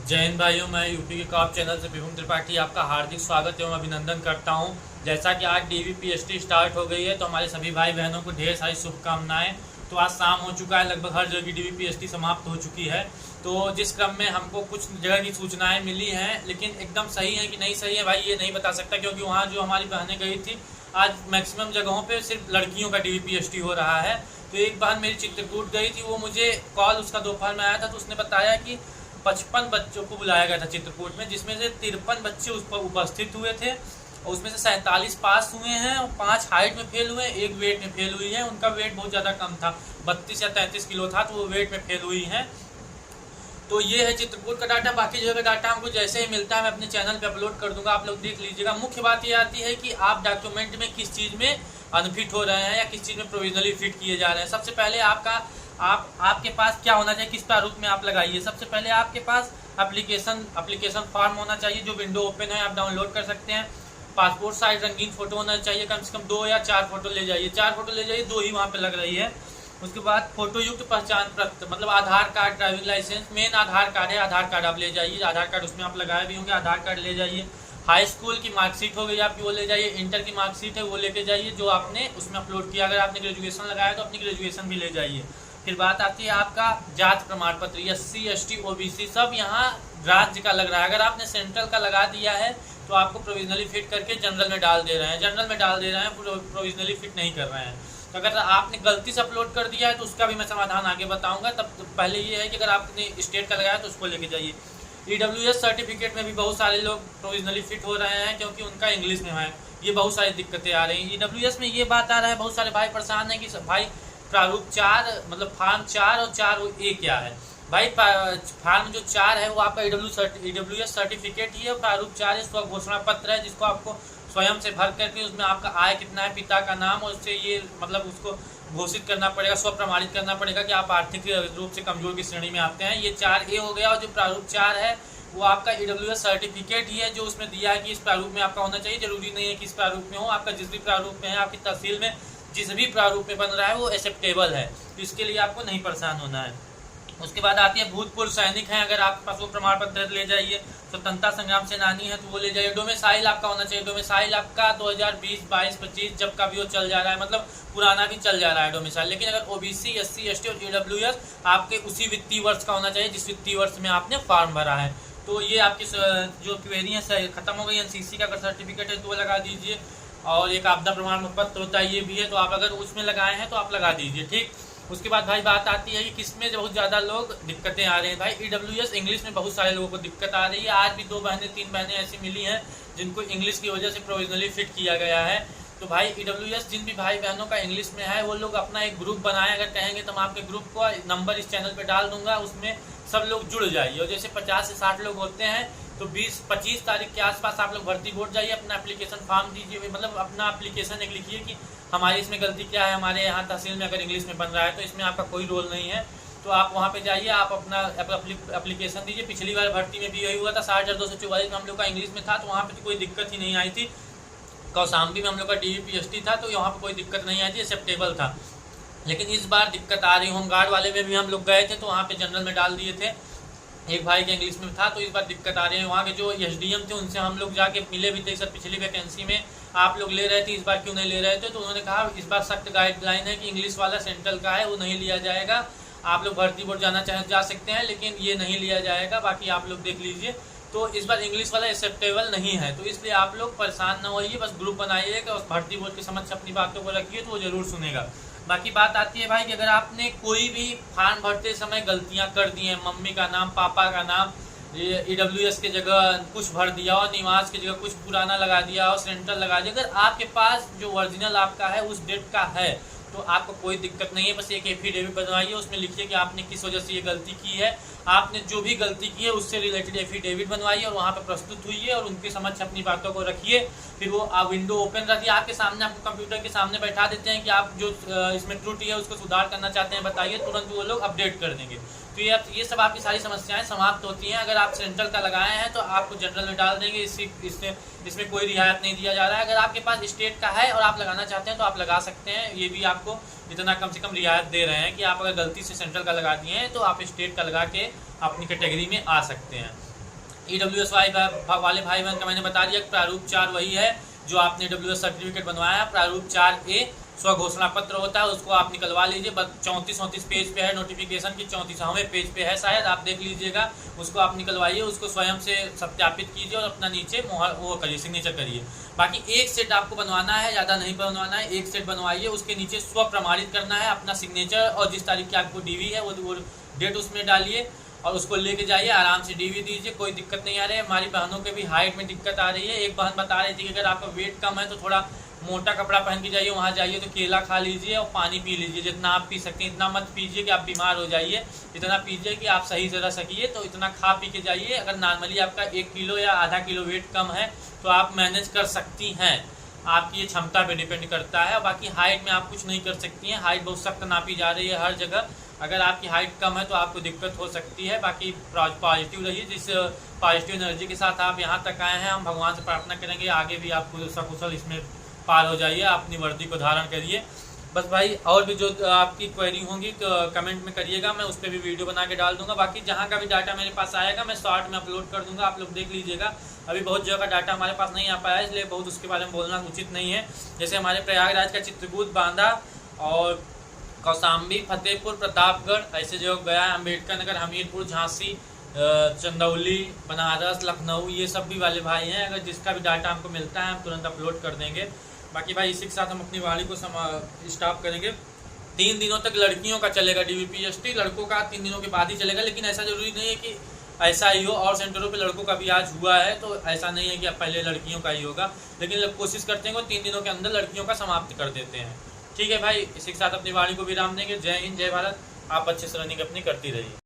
जय हिंद भाइयों, मैं यूपी के कॉप चैनल से विभुम त्रिपाठी आपका हार्दिक स्वागत एवं अभिनंदन करता हूं। जैसा कि आज डीवीपीएसटी स्टार्ट हो गई है तो हमारे सभी भाई बहनों को ढेर सारी शुभकामनाएं। तो आज शाम हो चुका है, लगभग हर जगह की डीवीपीएसटी समाप्त हो चुकी है। तो जिस क्रम में हमको कुछ जगह की सूचनाएं मिली हैं, लेकिन एकदम सही है कि नहीं सही है भाई ये नहीं बता सकता, क्योंकि वहाँ जो हमारी बहनें गई थी आज मैक्सिमम जगहों पे सिर्फ लड़कियों का डीवीपीएसटी हो रहा है। तो एक बहन मेरी चित्रकूट गई थी, वो मुझे कॉल उसका दोपहर में आया था, तो उसने बताया कि 55 बच्चों को बुलाया गया था चित्रकूट में, जिसमें से 53 बच्चे उस पर उपस्थित हुए थे और उसमें से 47 पास हुए हैं और 5 हाइट में फेल हुए हैं, एक वेट में फेल हुई है। उनका वेट बहुत ज़्यादा कम था, 32 या 33 किलो था, तो वो वेट में फेल हुई हैं। तो ये है चित्रकूट का डाटा। बाकी जगह का डाटा हमको जैसे ही मिलता है मैं अपने चैनल पे अपलोड कर दूंगा, आप लोग देख लीजिएगा। मुख्य बात ये आती है कि आप डॉक्यूमेंट में किस चीज़ में अनफिट हो रहे हैं या किस चीज़ में प्रोविजनली फिट किए जा रहे हैं। सबसे पहले आपके पास क्या होना चाहिए, किस प्रारूप में आप लगाइए। सबसे पहले आपके पास एप्लीकेशन फॉर्म होना चाहिए, जो विंडो ओपन है आप डाउनलोड कर सकते हैं। पासपोर्ट साइज रंगीन फोटो होना चाहिए, कम से कम 2 या 4 फोटो ले जाइए। 4 फोटो ले जाइए, 2 ही वहाँ पे लग रही है। उसके बाद फोटो युक्त पहचान पत्र, मतलब आधार कार्ड, ड्राइविंग लाइसेंस, मेन आधार कार्ड है, आधार कार्ड आप ले जाइए। आधार कार्ड उसमें आप लगाए भी होंगे, आधार कार्ड ले जाइए। हाई स्कूल की मार्कशीट हो गई आपकी, वो ले जाइए। इंटर की मार्कशीट है वो लेके जाइए, जो आपने उसमें अपलोड किया। अगर आपने ग्रेजुएशन लगाया तो अपनी ग्रेजुएशन भी ले जाइए। फिर बात आती है आपका जात प्रमाण पत्र, SC ST OBC सब यहाँ राज्य का लग रहा है। अगर आपने सेंट्रल का लगा दिया है तो आपको प्रोविजनली फिट करके जनरल में डाल दे रहे हैं, प्रोविजनली फिट नहीं कर रहे हैं। तो अगर आपने गलती से अपलोड कर दिया है तो उसका भी मैं समाधान आगे बताऊंगा। तब पहले ये है कि अगर आपने स्टेट का लगाया तो उसको लेके जाइए। EWS सर्टिफिकेट में भी बहुत सारे लोग प्रोविजनली फिट हो रहे हैं, क्योंकि उनका इंग्लिश में है। ये बहुत सारी दिक्कतें आ रही हैं। EWS में ये बात आ रहा है, बहुत सारे भाई परेशान हैं कि भाई प्रारूप 4 मतलब फॉर्म 4 और 4A क्या है। भाई फॉर्म जो 4 है वो आपका EWS सर्टिफिकेट ही है। प्रारूप 4 है, स्व घोषणा पत्र है, जिसको आपको स्वयं से भर करके उसमें आपका आय कितना है, पिता का नाम, और उससे ये मतलब उसको घोषित करना पड़ेगा, स्व प्रमाणित करना पड़ेगा कि आप आर्थिक रूप से कमजोर की श्रेणी में आते हैं। ये 4A हो गया। और जो प्रारूप 4 है वो आपका EWS सर्टिफिकेट ही है, जो उसमें दिया है कि इस प्रारूप में आपका होना चाहिए। जरूरी नहीं है कि इस प्रारूप में हो, आपका जिस भी प्रारूप में है, आपकी तहसील में जिस भी प्रारूप में बन रहा है वो एक्सेप्टेबल है, तो इसके लिए आपको नहीं परेशान होना है। उसके बाद आती है भूतपूर्व सैनिक हैं, अगर आपके पास वो प्रमाण पत्र ले जाइए। स्वतंत्रता संग्राम सेनानी है तो वो ले जाइए। डोमिसाइल आपका होना चाहिए। डोमिसाइल आपका 2020, 22, 25 जब का भी वो चल जा रहा है, मतलब पुराना भी चल जा रहा है डोमिसाइल। लेकिन अगर OBC SC ST और EWS आपके उसी वित्तीय वर्ष का होना चाहिए जिस वित्तीय वर्ष में आपने फॉर्म भरा है। तो ये आपकी जो क्वेरी है खत्म हो गई। NCC का अगर सर्टिफिकेट है तो वो लगा दीजिए। और एक आपदा प्रमाण पत्र होता है, ये भी है, तो आप अगर उसमें लगाए हैं तो आप लगा दीजिए, ठीक। उसके बाद भाई बात आती है कि किसमें बहुत ज़्यादा लोग दिक्कतें आ रही हैं। भाई EWS इंग्लिश में बहुत सारे लोगों को दिक्कत आ रही है। आज भी 2 बहनें 3 बहनें ऐसी मिली हैं जिनको इंग्लिश की वजह से प्रोविजनली फिट किया गया है। तो भाई EWS जिन भी भाई बहनों का इंग्लिश में है वो लोग अपना एक ग्रुप बनाएं। अगर कहेंगे तो मैं आपके ग्रुप को नंबर इस चैनल पर डाल दूंगा, उसमें सब लोग जुड़ जाइए। और जैसे 50 से 60 लोग होते हैं तो 20-25 तारीख के आसपास आप लोग भर्ती बोर्ड जाइए, अपना एप्लीकेशन फॉर्म दीजिए, मतलब अपना एप्लीकेशन एक लिखिए कि हमारी इसमें गलती क्या है। हमारे यहाँ तहसील में अगर इंग्लिश में बन रहा है तो इसमें आपका कोई रोल नहीं है, तो आप वहाँ पे जाइए, आप अपना एप्लीकेशन दीजिए। पिछली बार भर्ती में भी यही हुआ था, 60,244 में हम लोग का इंग्लिश में था, तो वहाँ पे तो कोई दिक्कत ही नहीं आई थी। कौशाम्बी में हम लोग का DVPST था तो यहाँ पे कोई दिक्कत नहीं आई थी, एक्सेप्टेबल था। लेकिन इस बार दिक्कत आ रही। होमगार्ड वाले में भी हम लोग गए थे तो वहाँ पे जनरल में डाल दिए थे, एक भाई के इंग्लिश में था, तो इस बार दिक्कत आ रही है। वहाँ के जो SDM थे उनसे हम लोग जाके मिले भी थे, सर पिछली वैकेंसी में आप लोग ले रहे थे, इस बार क्यों नहीं ले रहे थे। तो उन्होंने कहा इस बार सख्त गाइडलाइन है कि इंग्लिश वाला सेंट्रल का है वो नहीं लिया जाएगा। आप लोग भर्ती बोर्ड जाना चाहे जा सकते हैं, लेकिन ये नहीं लिया जाएगा। बाकी आप लोग देख लीजिए। तो इस बार इंग्लिश वाला एक्सेप्टेबल नहीं है, तो इसलिए आप लोग परेशान न होइए, बस ग्रुप बनाइएगा और भर्ती बोर्ड के समक्ष अपनी बातों को रखिए तो वो जरूर सुनेगा। बाकी बात आती है भाई कि अगर आपने कोई भी फॉर्म भरते समय गलतियां कर दी हैं, मम्मी का नाम, पापा का नाम, EWS के जगह कुछ भर दिया और निवास की जगह कुछ पुराना लगा दिया और सेंट्रल लगा दिया, अगर आपके पास जो ओरिजिनल आपका है उस डेट का है तो आपको कोई दिक्कत नहीं है। बस एक एफिडेविट बनवाइए, उसमें लिखिए कि आपने किस वजह से ये गलती की है, आपने जो भी गलती की है उससे रिलेटेड एफिडेविट बनवाइए और वहाँ पे प्रस्तुत हुई और उनके समक्ष अपनी बातों को रखिए। फिर वो आप विंडो ओपन रखिए, आपके सामने आपको कंप्यूटर के सामने बैठा देते हैं कि आप जो इसमें त्रुटि है उसको सुधार करना चाहते हैं बताइए, तुरंत वो लोग अपडेट कर देंगे। तो ये सब आपकी सारी समस्याएं समाप्त होती हैं। अगर आप सेंट्रल का लगाए हैं तो आपको जनरल में डाल देंगे, इसमें कोई रियायत नहीं दिया जा रहा है। अगर आपके पास स्टेट का है और आप लगाना चाहते हैं तो आप लगा सकते हैं, ये भी आपको इतना कम से कम रियायत दे रहे हैं कि आप अगर गलती से सेंट्रल का लगा दिए हैं तो आप स्टेट का लगा के अपनी कैटेगरी में आ सकते हैं। EWS वाले भाई बहन का मैंने बता दिया, प्रारूप 4 वही है जो आपने EWS सर्टिफिकेट बनवाया। प्रारूप 4A स्व घोषणा पत्र होता है, उसको आप निकलवा लीजिए। 34-34 पेज पे है, नोटिफिकेशन की 34वें पेज पे है शायद, आप देख लीजिएगा। उसको आप निकलवाइए, उसको स्वयं से सत्यापित कीजिए और अपना नीचे मोहर वो करिए, सिग्नेचर करिए। बाकी एक सेट आपको बनवाना है, ज़्यादा नहीं बनवाना है, एक सेट बनवाइए। उसके नीचे स्व प्रमाणित करना है अपना सिग्नेचर, और जिस तारीख की आपको डीवी है वो डेट उसमें डालिए और उसको लेके जाइए, आराम से डीवी दीजिए, कोई दिक्कत नहीं आ रही है। हमारी बहनों के भी हाइट में दिक्कत आ रही है। एक बहन बता रही थी कि अगर आपका वेट कम है तो थोड़ा मोटा कपड़ा पहन के जाइए, वहाँ जाइए तो केला खा लीजिए और पानी पी लीजिए, जितना आप पी सकते हैं। इतना मत पीजिए कि आप बीमार हो जाइए, इतना पीजिए कि आप सही से रह सकिए। तो इतना खा पी के जाइए। अगर नॉर्मली आपका 1 किलो या आधा किलो वेट कम है तो आप मैनेज कर सकती हैं, आपकी ये क्षमता पे डिपेंड करता है। बाकी हाइट में आप कुछ नहीं कर सकती हैं, हाइट बहुत सख्त नापी जा रही है हर जगह। अगर आपकी हाइट कम है तो आपको दिक्कत हो सकती है। बाकी पॉजिटिव रहिए, जिस पॉजिटिव एनर्जी के साथ आप यहाँ तक आए हैं, हम भगवान से प्रार्थना करेंगे आगे भी आपको सकुशल इसमें पार हो जाइए, अपनी वर्दी को धारण करिए। बस भाई, और भी जो आपकी क्वेरी होंगी तो कमेंट में करिएगा, मैं उस पर भी वीडियो बना के डाल दूंगा। बाकी जहाँ का भी डाटा मेरे पास आएगा मैं शॉर्ट में अपलोड कर दूंगा, आप लोग देख लीजिएगा। अभी बहुत जगह का डाटा हमारे पास नहीं आ पाया है, इसलिए बहुत उसके बारे में बोलना उचित नहीं है। जैसे हमारे प्रयागराज का चित्रकूट, बांदा और कौशाम्बी, फतेहपुर, प्रतापगढ़, ऐसे जगह गया, अम्बेडकर नगर, हमीरपुर, झांसी, चंदौली, बनारस, लखनऊ, ये सब भी वाले भाई हैं। अगर जिसका भी डाटा हमको मिलता है हम तुरंत अपलोड कर देंगे। बाकी भाई इसी के साथ हम अपनी वाणी को स्टॉप करेंगे। 3 दिनों तक लड़कियों का चलेगा DVPST, लड़कों का 3 दिनों के बाद ही चलेगा। लेकिन ऐसा जरूरी नहीं है कि ऐसा ही हो, और सेंटरों पे लड़कों का भी आज हुआ है, तो ऐसा नहीं है कि अब पहले लड़कियों का ही होगा। लेकिन कोशिश करते हैं कि 3 दिनों के अंदर लड़कियों का समाप्त कर देते हैं। ठीक है भाई, इसी के साथ अपनी वाणी को विराम देंगे। जय हिंद, जय भारत। आप अच्छे से रनिंग अपनी करती रहिए।